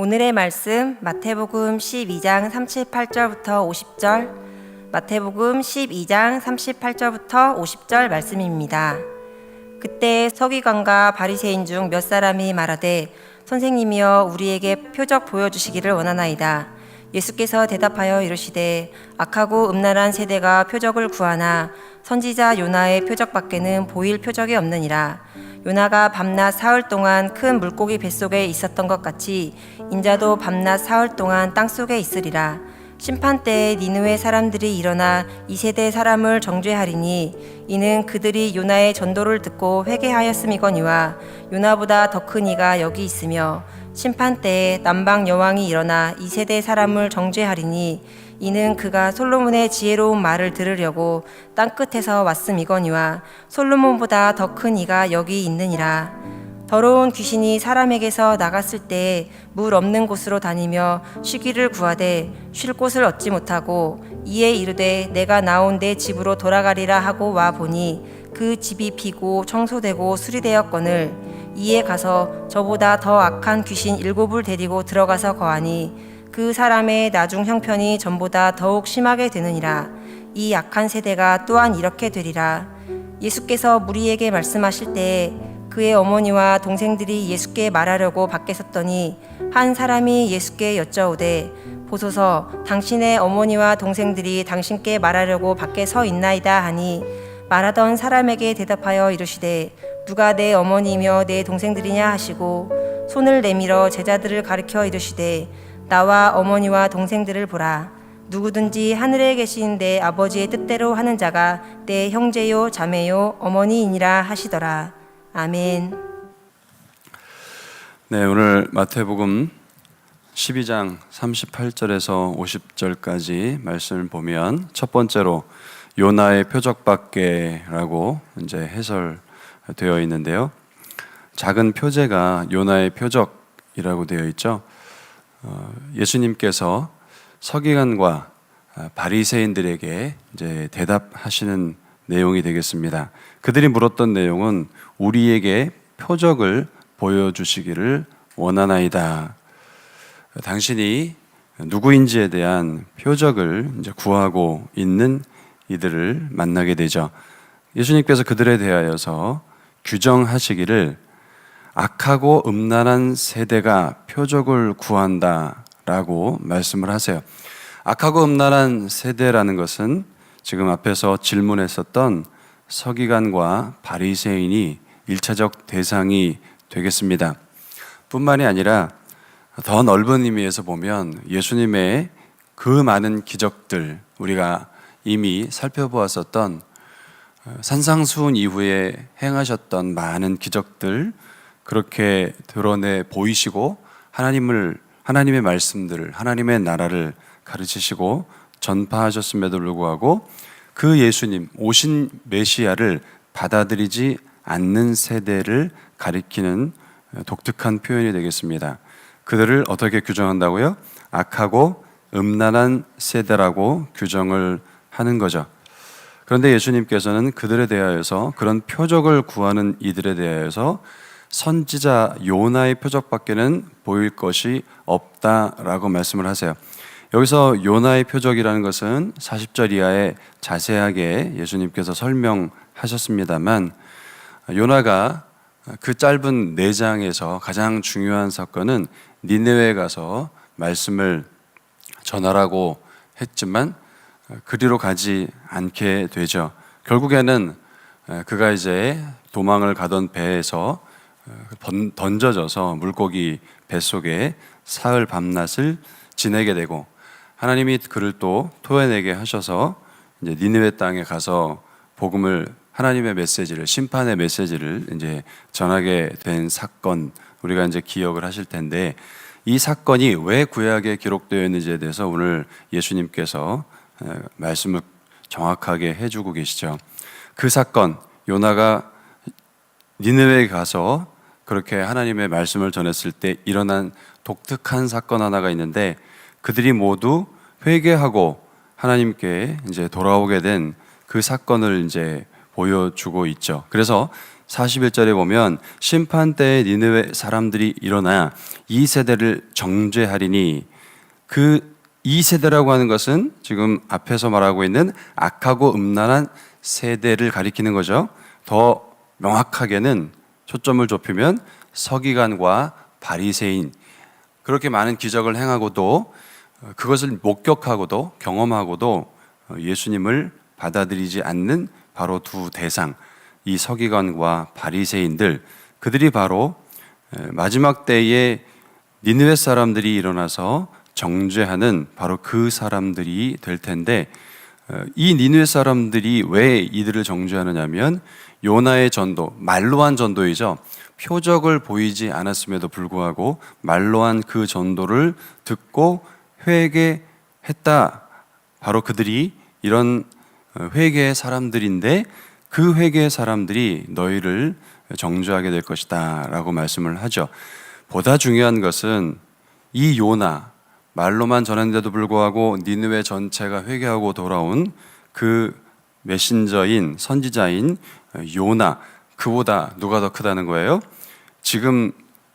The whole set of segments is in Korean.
오늘의 말씀 마태복음 12장 38절부터 50절, 마태복음 12장 38절부터 50절 말씀입니다. 그때 서기관과 바리새인 중 몇 사람이 말하되 선생님이여 우리에게 표적 보여주시기를 원하나이다. 예수께서 대답하여 이르시되 악하고 음란한 세대가 표적을 구하나 선지자 요나의 표적밖에는 보일 표적이 없느니라. 요나가 밤낮 사흘 동안 큰 물고기 뱃속에 있었던 것 같이 인자도 밤낮 사흘 동안 땅속에 있으리라. 심판때에 니느웨 사람들이 일어나 이 세대 사람을 정죄하리니 이는 그들이 요나의 전도를 듣고 회개하였음이거니와 요나보다 더 큰 이가 여기 있으며 심판때에 남방 여왕이 일어나 이 세대 사람을 정죄하리니 이는 그가 솔로몬의 지혜로운 말을 들으려고 땅끝에서 왔음이거니와 솔로몬보다 더 큰 이가 여기 있느니라. 더러운 귀신이 사람에게서 나갔을 때 물 없는 곳으로 다니며 쉬기를 구하되 쉴 곳을 얻지 못하고 이에 이르되 내가 나온 내 집으로 돌아가리라 하고 와 보니 그 집이 비고 청소되고 수리되었거늘 이에 가서 저보다 더 악한 귀신 7을 데리고 들어가서 거하니 그 사람의 나중 형편이 전보다 더욱 심하게 되느니라. 이 악한 세대가 또한 이렇게 되리라. 예수께서 무리에게 말씀하실 때 그의 어머니와 동생들이 예수께 말하려고 밖에 섰더니 한 사람이 예수께 여짜오되 보소서 당신의 어머니와 동생들이 당신께 말하려고 밖에 서 있나이다 하니 말하던 사람에게 대답하여 이르시되 누가 내 어머니며 내 동생들이냐 하시고 손을 내밀어 제자들을 가리켜 이르시되 나와 어머니와 동생들을 보라. 누구든지 하늘에 계신 내 아버지의 뜻대로 하는 자가 내 형제요 자매요 어머니이니라 하시더라. 아멘. 네, 오늘 마태복음 12장 38절에서 50절까지 말씀을 보면 첫 번째로 요나의 표적밖에라고 이제 해설되어 있는데요. 작은 표제가 요나의 표적이라고 되어 있죠. 예수님께서 서기관과 바리새인들에게 이제 대답하시는 내용이 되겠습니다. 그들이 물었던 내용은 우리에게 표적을 보여주시기를 원하나이다. 당신이 누구인지에 대한 표적을 이제 구하고 있는 이들을 만나게 되죠. 예수님께서 그들에 대하여서 규정하시기를 악하고 음란한 세대가 표적을 구한다라고 말씀을 하세요. 악하고 음란한 세대라는 것은 지금 앞에서 질문했었던 서기관과 바리새인이 1차적 대상이 되겠습니다. 뿐만이 아니라 더 넓은 의미에서 보면 예수님의 그 많은 기적들, 우리가 이미 살펴보았었던 산상수훈 이후에 행하셨던 많은 기적들, 그렇게 드러내 보이시고 하나님의 말씀들을, 하나님의 나라를 가르치시고 전파하셨음에도 불구하고 그 예수님, 오신 메시아를 받아들이지 않는 세대를 가리키는 독특한 표현이 되겠습니다. 그들을 어떻게 규정한다고요? 악하고 음란한 세대라고 규정을 하는 거죠. 그런데 예수님께서는 그들에 대하여서, 그런 표적을 구하는 이들에 대하여서 선지자 요나의 표적밖에는 보일 것이 없다라고 말씀을 하세요. 여기서 요나의 표적이라는 것은 40절 이하에 자세하게 예수님께서 설명하셨습니다만, 요나가 그 짧은 4장에서 가장 중요한 사건은 니느웨에 가서 말씀을 전하라고 했지만 그리로 가지 않게 되죠. 결국에는 그가 이제 도망을 가던 배에서 던져져서 물고기 뱃속에 사흘 밤낮을 지내게 되고, 하나님이 그를 또 토해내게 하셔서 이제 니느웨 땅에 가서 복음을, 하나님의 메시지를, 심판의 메시지를 이제 전하게 된 사건, 우리가 이제 기억을 하실 텐데, 이 사건이 왜 구약에 기록되어 있는지에 대해서 오늘 예수님께서 말씀을 정확하게 해주고 계시죠. 그 사건, 요나가 니느웨에 가서 그렇게 하나님의 말씀을 전했을 때 일어난 독특한 사건 하나가 있는데, 그들이 모두 회개하고 하나님께 이제 돌아오게 된 그 사건을 이제 보여주고 있죠. 그래서 41절에 보면 심판 때에 니느웨 사람들이 일어나 이 세대를 정죄하리니, 그 이 세대라고 하는 것은 지금 앞에서 말하고 있는 악하고 음란한 세대를 가리키는 거죠. 더 명확하게는 초점을 좁히면 서기관과 바리새인, 그렇게 많은 기적을 행하고도 그것을 목격하고도 경험하고도 예수님을 받아들이지 않는 바로 두 대상, 이 서기관과 바리새인들, 그들이 바로 마지막 때에 니느웨 사람들이 일어나서 정죄하는 바로 그 사람들이 될 텐데, 이 니느웨 사람들이 왜 이들을 정죄하느냐면 요나의 전도, 말로 한 전도이죠. 표적을 보이지 않았음에도 불구하고 말로 한 그 전도를 듣고 회개했다. 바로 그들이 이런 회개의 사람들인데, 그 회개의 사람들이 너희를 정죄하게 될 것이다 라고 말씀을 하죠. 보다 중요한 것은 이 요나, 말로만 전했는데도 불구하고 니느웨 전체가 회개하고 돌아온 그 메신저인, 선지자인 요나, 그보다 누가 더 크다는 거예요? 지금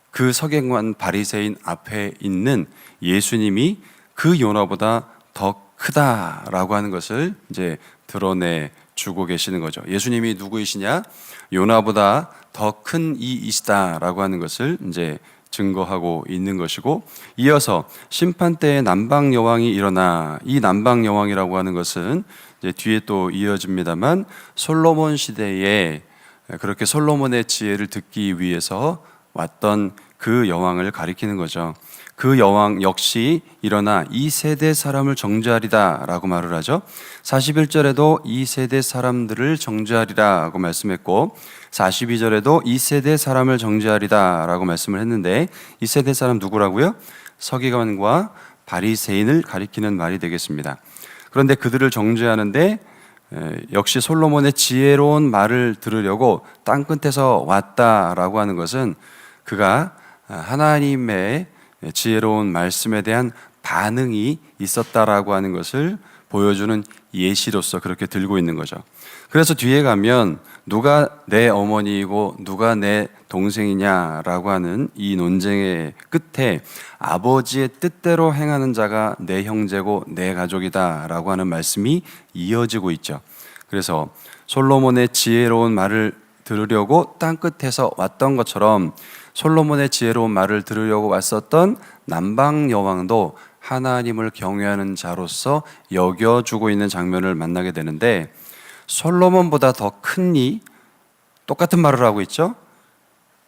그 서기관 바리새인 앞에 있는 예수님이 그 요나보다 더 크다라고 하는 것을 이제 드러내 주고 계시는 거죠. 예수님이 누구이시냐? 요나보다 더 큰 이이시다라고 하는 것을 이제 증거하고 있는 것이고, 이어서 심판 때에 남방 여왕이 일어나, 이 남방 여왕이라고 하는 것은 이제 뒤에 또 이어집니다만 솔로몬 시대에 그렇게 솔로몬의 지혜를 듣기 위해서 왔던 그 여왕을 가리키는 거죠. 그 여왕 역시 일어나 이 세대 사람을 정죄하리다 라고 말을 하죠. 41절에도 이 세대 사람들을 정죄하리라 라고 말씀했고, 42절에도 이 세대 사람을 정죄하리다 라고 말씀을 했는데, 이 세대 사람 누구라고요? 서기관과 바리새인을 가리키는 말이 되겠습니다. 그런데 그들을 정죄하는데 역시 솔로몬의 지혜로운 말을 들으려고 땅끝에서 왔다라고 하는 것은 그가 하나님의 지혜로운 말씀에 대한 반응이 있었다라고 하는 것을 보여주는 예시로서 그렇게 들고 있는 거죠. 그래서 뒤에 가면 누가 내 어머니이고 누가 내 동생이냐라고 하는 이 논쟁의 끝에 아버지의 뜻대로 행하는 자가 내 형제고 내 가족이다라고 하는 말씀이 이어지고 있죠. 그래서 솔로몬의 지혜로운 말을 들으려고 땅끝에서 왔던 것처럼 솔로몬의 지혜로운 말을 들으려고 왔었던 남방 여왕도 하나님을 경외하는 자로서 여겨주고 있는 장면을 만나게 되는데, 솔로몬보다 더 큰 이, 똑같은 말을 하고 있죠.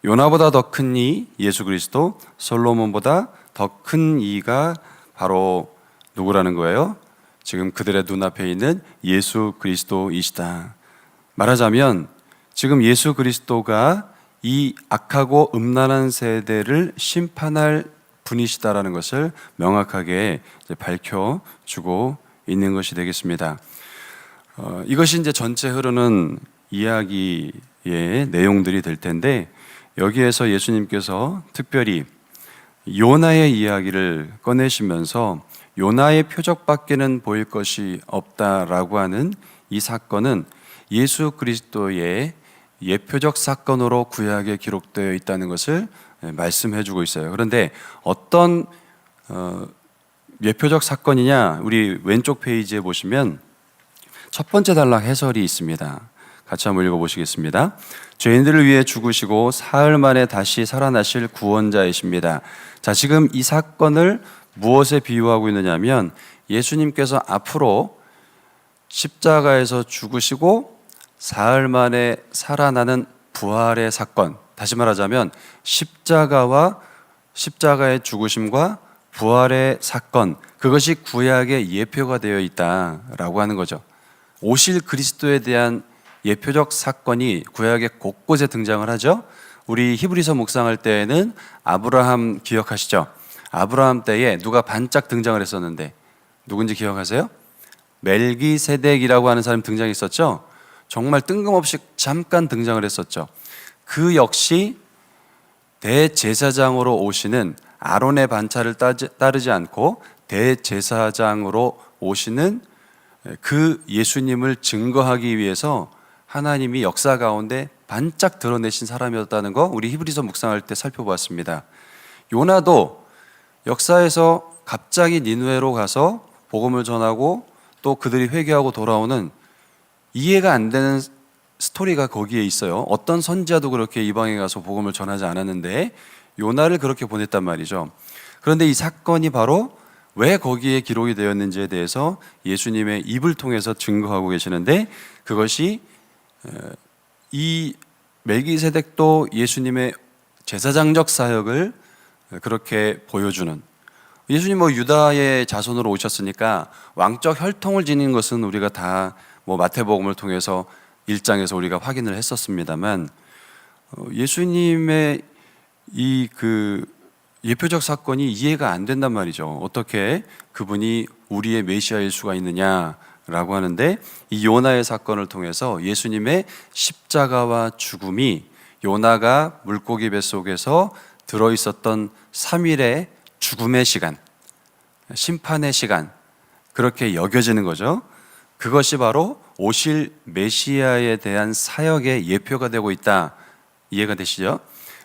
요나보다 더 큰 이, 예수 그리스도, 솔로몬보다 더 큰 이가 바로 누구라는 거예요? 지금 그들의 눈앞에 있는 예수 그리스도이시다. 말하자면 지금 예수 그리스도가 이 악하고 음란한 세대를 심판할 분이시다라는 것을 명확하게 밝혀주고 있는 것이 되겠습니다. 이것이 이제 전체 흐르는 이야기의 내용들이 될 텐데, 여기에서 예수님께서 특별히 요나의 이야기를 꺼내시면서 요나의 표적밖에는 보일 것이 없다라고 하는 이 사건은 예수 그리스도의 예표적 사건으로 구약에 기록되어 있다는 것을 말씀해 주고 있어요. 그런데 어떤 예표적 사건이냐, 우리 왼쪽 페이지에 보시면 첫 번째 단락 해설이 있습니다. 같이 한번 읽어보시겠습니다. 죄인들을 위해 죽으시고 사흘 만에 다시 살아나실 구원자이십니다. 자, 지금 이 사건을 무엇에 비유하고 있느냐면 예수님께서 앞으로 십자가에서 죽으시고 사흘 만에 살아나는 부활의 사건, 다시 말하자면 십자가와 십자가의 죽으심과 부활의 사건, 그것이 구약의 예표가 되어 있다라고 하는 거죠. 오실 그리스도에 대한 예표적 사건이 구약의 곳곳에 등장을 하죠. 우리 히브리서 묵상할 때에는 아브라함 기억하시죠? 아브라함 때에 누가 반짝 등장을 했었는데 누군지 기억하세요? 멜기세덱이라고 하는 사람이 등장했었죠. 정말 뜬금없이 잠깐 등장을 했었죠. 그 역시 대제사장으로 오시는 아론의 반차를 따르지 않고 대제사장으로 오시는 그 예수님을 증거하기 위해서 하나님이 역사 가운데 반짝 드러내신 사람이었다는 거 우리 히브리서 묵상할 때 살펴보았습니다. 요나도 역사에서 갑자기 니느웨로 가서 복음을 전하고 또 그들이 회개하고 돌아오는 이해가 안 되는 스토리가 거기에 있어요. 어떤 선지자도 그렇게 이방에 가서 복음을 전하지 않았는데 요나를 그렇게 보냈단 말이죠. 그런데 이 사건이 바로 왜 거기에 기록이 되었는지에 대해서 예수님의 입을 통해서 증거하고 계시는데, 그것이 이 멜기세덱도 예수님의 제사장적 사역을 그렇게 보여주는, 예수님 유다의 자손으로 오셨으니까 왕적 혈통을 지닌 것은 우리가 다 마태복음을 통해서 1장에서 우리가 확인을 했었습니다만, 예수님의 이 예표적 사건이 이해가 안 된단 말이죠. 어떻게 그분이 우리의 메시아일 수가 있느냐라고 하는데, 이 요나의 사건을 통해서 예수님의 십자가와 죽음이 요나가 물고기 뱃속에서 들어있었던 3일의 죽음의 시간, 심판의 시간, 그렇게 여겨지는 거죠. 그것이 바로 오실 메시아에 대한 사역의 예표가 되고 있다. 이해가 되시죠?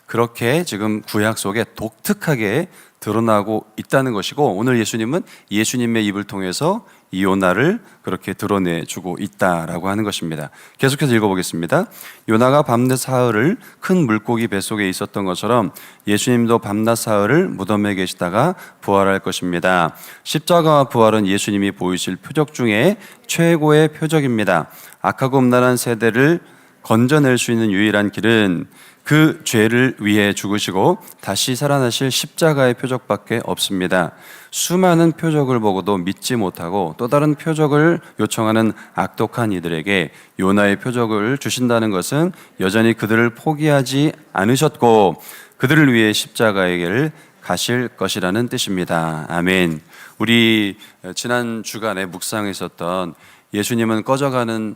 그렇게 지금 구약 속에 독특하게 드러나고 있다는 것이고, 오늘 예수님은 예수님의 입을 통해서 이 요나를 그렇게 드러내주고 있다라고 하는 것입니다. 계속해서 읽어보겠습니다. 요나가 밤낮 사흘을 큰 물고기 뱃속에 있었던 것처럼 예수님도 밤낮 사흘을 무덤에 계시다가 부활할 것입니다. 십자가와 부활은 예수님이 보이실 표적 중에 최고의 표적입니다. 악하고 음란한 세대를 건져낼 수 있는 유일한 길은 그 죄를 위해 죽으시고 다시 살아나실 십자가의 표적밖에 없습니다. 수많은 표적을 보고도 믿지 못하고 또 다른 표적을 요청하는 악독한 이들에게 요나의 표적을 주신다는 것은 여전히 그들을 포기하지 않으셨고 그들을 위해 십자가의 길을 가실 것이라는 뜻입니다. 아멘. 우리 지난 주간에 묵상했었던 예수님은 꺼져가는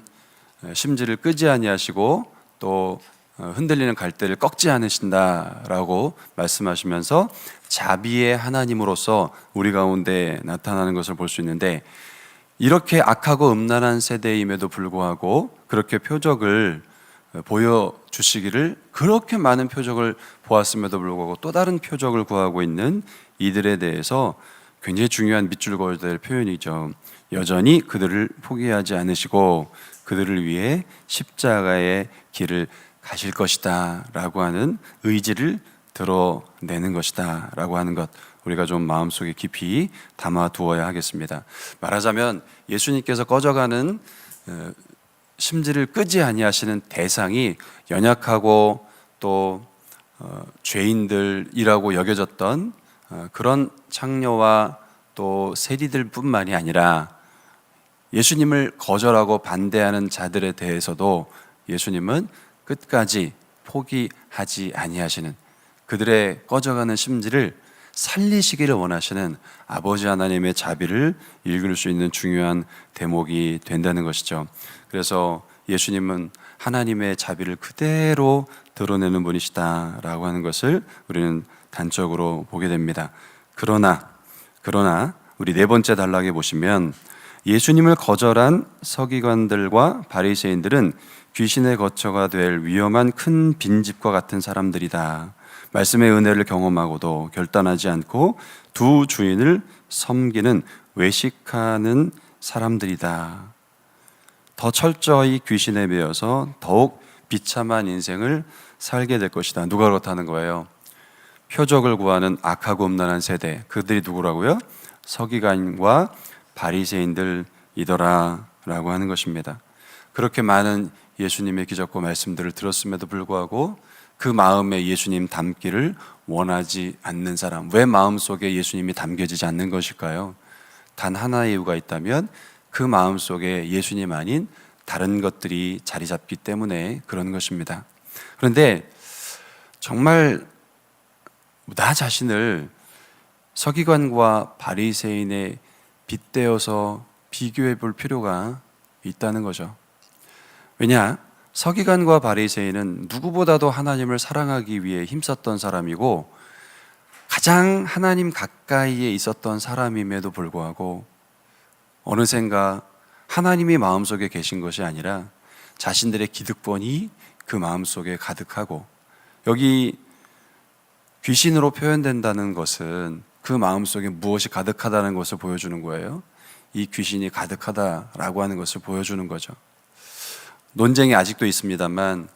심지를 끄지 아니하시고 또 흔들리는 갈대를 꺾지 않으신다라고 말씀하시면서 자비의 하나님으로서 우리 가운데 나타나는 것을 볼 수 있는데, 이렇게 악하고 음란한 세대임에도 불구하고 그렇게 표적을 보여주시기를, 그렇게 많은 표적을 보았음에도 불구하고 또 다른 표적을 구하고 있는 이들에 대해서 굉장히 중요한 밑줄 그어야 될 표현이죠. 여전히 그들을 포기하지 않으시고 그들을 위해 십자가의 길을 가실 것이다 라고 하는 의지를 드러내는 것이다 라고 하는 것, 우리가 좀 마음속에 깊이 담아 두어야 하겠습니다. 말하자면 예수님께서 꺼져가는 심지를 끄지 아니하시는 대상이 연약하고 또 죄인들이라고 여겨졌던 그런 창녀와 또 세리들 뿐만이 아니라 예수님을 거절하고 반대하는 자들에 대해서도 예수님은 끝까지 포기하지 아니하시는, 그들의 꺼져가는 심지를 살리시기를 원하시는 아버지 하나님의 자비를 읽을 수 있는 중요한 대목이 된다는 것이죠. 그래서 예수님은 하나님의 자비를 그대로 드러내는 분이시다라고 하는 것을 우리는 단적으로 보게 됩니다. 그러나 우리 네 번째 단락에 보시면 예수님을 거절한 서기관들과 바리새인들은 귀신의 거처가 될 위험한 큰 빈집과 같은 사람들이다. 말씀의 은혜를 경험하고도 결단하지 않고 두 주인을 섬기는 외식하는 사람들이다. 더 철저히 귀신에 매여서 더욱 비참한 인생을 살게 될 것이다. 누가 그렇다는 거예요? 표적을 구하는 악하고 음란한 세대, 그들이 누구라고요? 서기관과 바리새인들이더라 라고 하는 것입니다. 그렇게 많은 예수님의 기적과 말씀들을 들었음에도 불구하고 그 마음에 예수님 담기를 원하지 않는 사람, 왜 마음속에 예수님이 담겨지지 않는 것일까요? 단 하나의 이유가 있다면 그 마음속에 예수님 아닌 다른 것들이 자리 잡기 때문에 그런 것입니다. 그런데 정말 나 자신을 서기관과 바리새인에 빗대어서 비교해 볼 필요가 있다는 거죠. 왜냐? 서기관과 바리새인은 누구보다도 하나님을 사랑하기 위해 힘썼던 사람이고 가장 하나님 가까이에 있었던 사람임에도 불구하고 어느샌가 하나님이 마음속에 계신 것이 아니라 자신들의 기득권이 그 마음속에 가득하고, 여기 귀신으로 표현된다는 것은 그 마음속에 무엇이 가득하다는 것을 보여주는 거예요. 이 귀신이 가득하다라고 하는 것을 보여주는 거죠. 논쟁이 아직도 있습니다만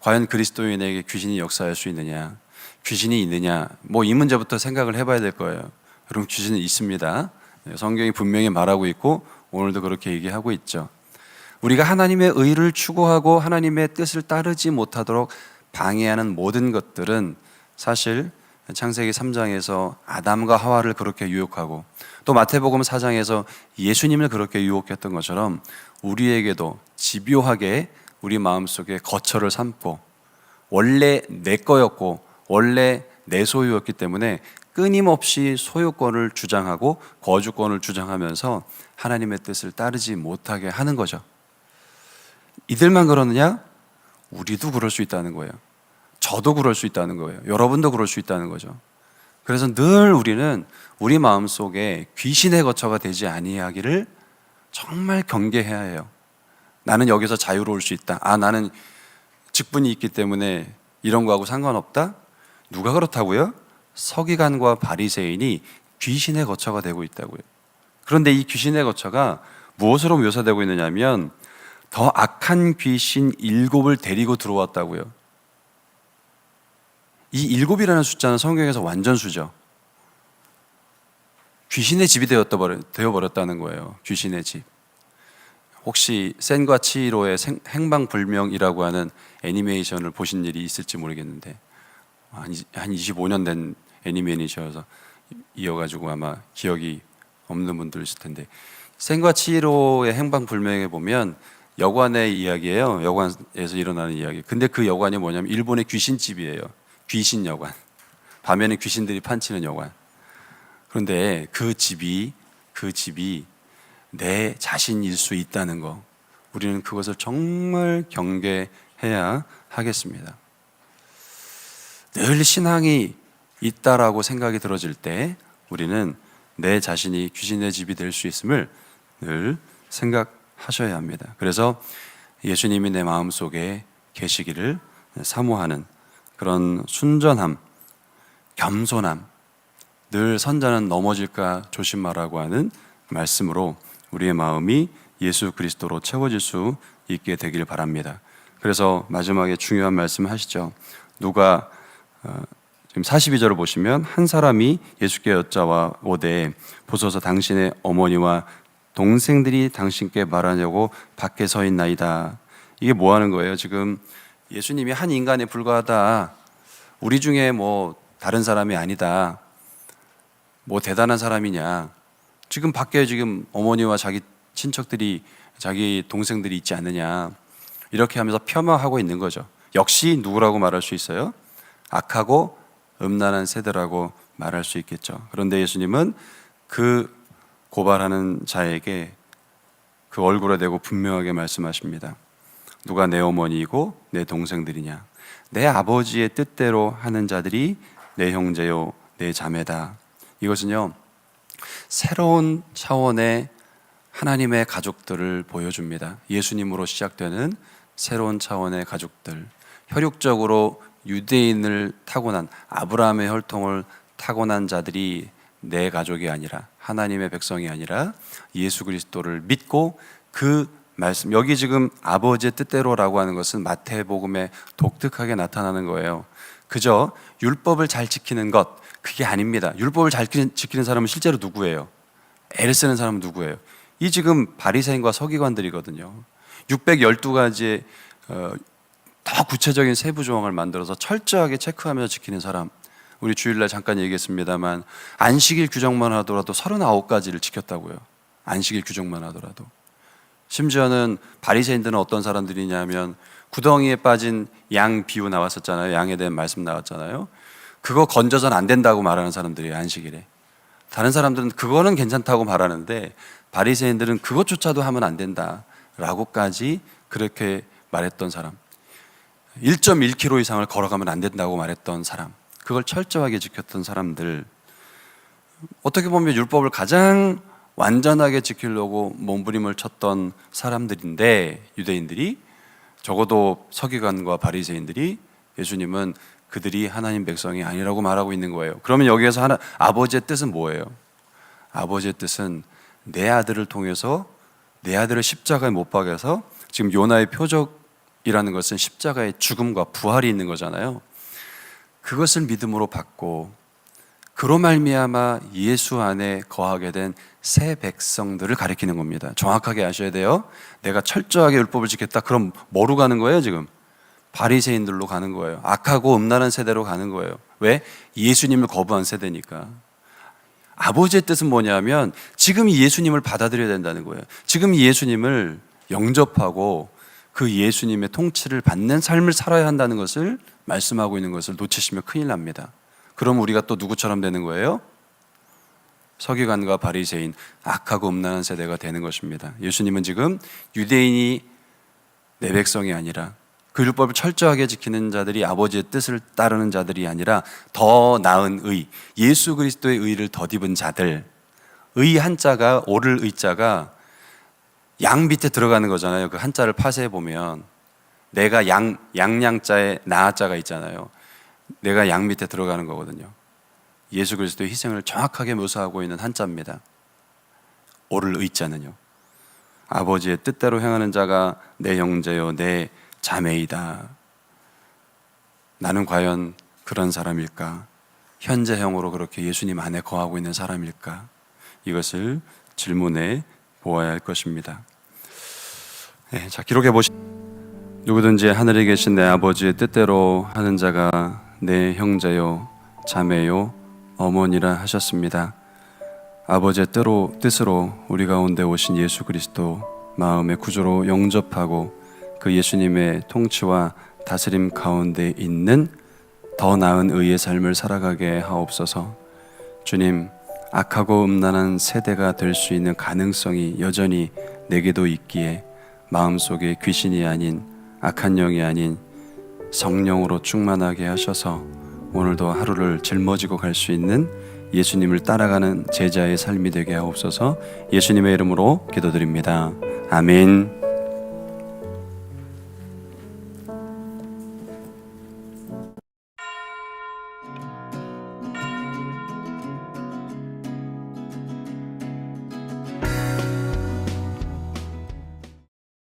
과연 그리스도인에게 귀신이 역사할 수 있느냐, 귀신이 있느냐, 뭐 이 문제부터 생각을 해봐야 될 거예요. 여러분, 귀신은 있습니다. 성경이 분명히 말하고 있고 오늘도 그렇게 얘기하고 있죠. 우리가 하나님의 의를 추구하고 하나님의 뜻을 따르지 못하도록 방해하는 모든 것들은 사실 창세기 3장에서 아담과 하와를 그렇게 유혹하고 또 마태복음 4장에서 예수님을 그렇게 유혹했던 것처럼 우리에게도 집요하게 우리 마음속에 거처를 삼고 원래 내 거였고 원래 내 소유였기 때문에 끊임없이 소유권을 주장하고 거주권을 주장하면서 하나님의 뜻을 따르지 못하게 하는 거죠. 이들만 그러느냐? 우리도 그럴 수 있다는 거예요. 저도 그럴 수 있다는 거예요. 여러분도 그럴 수 있다는 거죠. 그래서 늘 우리는 우리 마음속에 귀신의 거처가 되지 아니하기를 정말 경계해야 해요. 나는 여기서 자유로울 수 있다. 나는 직분이 있기 때문에 이런 거하고 상관없다? 누가 그렇다고요? 서기관과 바리새인이 귀신의 거처가 되고 있다고요. 그런데 이 귀신의 거처가 무엇으로 묘사되고 있느냐면 더 악한 귀신 7을 데리고 들어왔다고요. 이 7이라는 숫자는 성경에서 완전수죠. 귀신의 집이 되어버렸다는 거예요. 귀신의 집. 혹시 센과 치히로의 행방불명이라고 하는 애니메이션을 보신 일이 있을지 모르겠는데 한 25년 된 애니메이션이어서 이어가지고 아마 기억이 없는 분들 있을 텐데, 센과 치히로의 행방불명에 보면 여관의 이야기예요. 여관에서 일어나는 이야기. 근데 그 여관이 뭐냐면 일본의 귀신집이에요. 귀신 여관. 밤에는 귀신들이 판치는 여관. 그런데 그 집이 내 자신일 수 있다는 거, 우리는 그것을 정말 경계해야 하겠습니다. 늘 신앙이 있다라고 생각이 들어질 때 우리는 내 자신이 귀신의 집이 될 수 있음을 늘 생각하셔야 합니다. 그래서 예수님이 내 마음속에 계시기를 사모하는 그런 순전함, 겸손함, 늘 선자는 넘어질까 조심하라고 하는 말씀으로 우리의 마음이 예수 그리스도로 채워질 수 있게 되길 바랍니다. 그래서 마지막에 중요한 말씀 하시죠. 누가 지금 42절을 보시면 한 사람이 예수께 여짜와 오되 보소서 당신의 어머니와 동생들이 당신께 말하냐고 밖에 서 있나이다. 이게 뭐 하는 거예요? 지금 예수님이 한 인간에 불과하다. 우리 중에 뭐 다른 사람이 아니다. 뭐 대단한 사람이냐. 지금 밖에 지금 어머니와 자기 친척들이, 자기 동생들이 있지 않느냐. 이렇게 하면서 폄하하고 있는 거죠. 역시 누구라고 말할 수 있어요? 악하고 음란한 세대라고 말할 수 있겠죠. 그런데 예수님은 그 고발하는 자에게 그 얼굴에 대고 분명하게 말씀하십니다. 누가 내 어머니이고 내 동생들이냐? 내 아버지의 뜻대로 하는 자들이 내 형제요 내 자매다. 이것은요, 새로운 차원의 하나님의 가족들을 보여줍니다. 예수님으로 시작되는 새로운 차원의 가족들, 혈육적으로 유대인을 타고난, 아브라함의 혈통을 타고난 자들이 내 가족이 아니라, 하나님의 백성이 아니라 예수 그리스도를 믿고 그 말씀, 여기 지금 아버지의 뜻대로라고 하는 것은 마태복음에 독특하게 나타나는 거예요. 그저 율법을 잘 지키는 것, 그게 아닙니다. 율법을 잘 지키는 사람은 실제로 누구예요? 애를 쓰는 사람은 누구예요? 이 지금 바리새인과 서기관들이거든요. 612가지의 더 구체적인 세부 조항을 만들어서 철저하게 체크하면서 지키는 사람. 우리 주일날 잠깐 얘기했습니다만 안식일 규정만 하더라도 39가지를 지켰다고요. 안식일 규정만 하더라도. 심지어는 바리새인들은 어떤 사람들이냐면 구덩이에 빠진 양 비유 나왔었잖아요. 양에 대한 말씀 나왔잖아요. 그거 건져서는 안 된다고 말하는 사람들이에요. 안식일에. 다른 사람들은 그거는 괜찮다고 말하는데 바리새인들은 그것조차도 하면 안 된다라고까지 그렇게 말했던 사람. 1.1km 이상을 걸어가면 안 된다고 말했던 사람. 그걸 철저하게 지켰던 사람들. 어떻게 보면 율법을 가장 완전하게 지키려고 몸부림을 쳤던 사람들인데, 유대인들이 적어도 서기관과 바리새인들이 예수님은 그들이 하나님 백성이 아니라고 말하고 있는 거예요. 그러면 여기에서 아버지의 뜻은 뭐예요? 아버지의 뜻은 내 아들을 통해서 내 아들을 십자가에 못 박아서, 지금 요나의 표적이라는 것은 십자가의 죽음과 부활이 있는 거잖아요. 그것을 믿음으로 받고 그로 말미암아 예수 안에 거하게 된 새 백성들을 가리키는 겁니다. 정확하게 아셔야 돼요. 내가 철저하게 율법을 지켰다, 그럼 뭐로 가는 거예요? 지금 바리새인들로 가는 거예요. 악하고 음란한 세대로 가는 거예요. 왜? 예수님을 거부한 세대니까. 아버지의 뜻은 뭐냐면 지금 이 예수님을 받아들여야 된다는 거예요. 지금 이 예수님을 영접하고 그 예수님의 통치를 받는 삶을 살아야 한다는 것을 말씀하고 있는 것을 놓치시면 큰일 납니다. 그럼 우리가 또 누구처럼 되는 거예요? 서기관과 바리새인, 악하고 음란한 세대가 되는 것입니다. 예수님은 지금 유대인이 내 백성이 아니라 그 율법을 철저하게 지키는 자들이 아버지의 뜻을 따르는 자들이 아니라 더 나은 의, 예수 그리스도의 의를 덧입은 자들, 의 한자가, 오를 의자가 양 밑에 들어가는 거잖아요. 그 한자를 파쇄해 보면 내가 양양자에 나자가 있잖아요. 내가 양 밑에 들어가는 거거든요. 예수 그리스도의 희생을 정확하게 묘사하고 있는 한자입니다. 오를 의자는요, 아버지의 뜻대로 행하는 자가 내 형제요 내 자매이다. 나는 과연 그런 사람일까? 현재형으로 그렇게 예수님 안에 거하고 있는 사람일까? 이것을 질문해 보아야 할 것입니다. 네, 자, 기록해 보시죠. 누구든지 하늘에 계신 내 아버지의 뜻대로 하는 자가 내 형제요 자매요 어머니라 하셨습니다. 아버지의 뜻으로 우리 가운데 오신 예수 그리스도 마음의 구조로 영접하고 그 예수님의 통치와 다스림 가운데 있는 더 나은 의의 삶을 살아가게 하옵소서. 주님, 악하고 음란한 세대가 될 수 있는 가능성이 여전히 내게도 있기에 마음속에 귀신이 아닌, 악한 영이 아닌 성령으로 충만하게 하셔서 오늘도 하루를 짊어지고 갈 수 있는 예수님을 따라가는 제자의 삶이 되게 하옵소서. 예수님의 이름으로 기도드립니다. 아멘.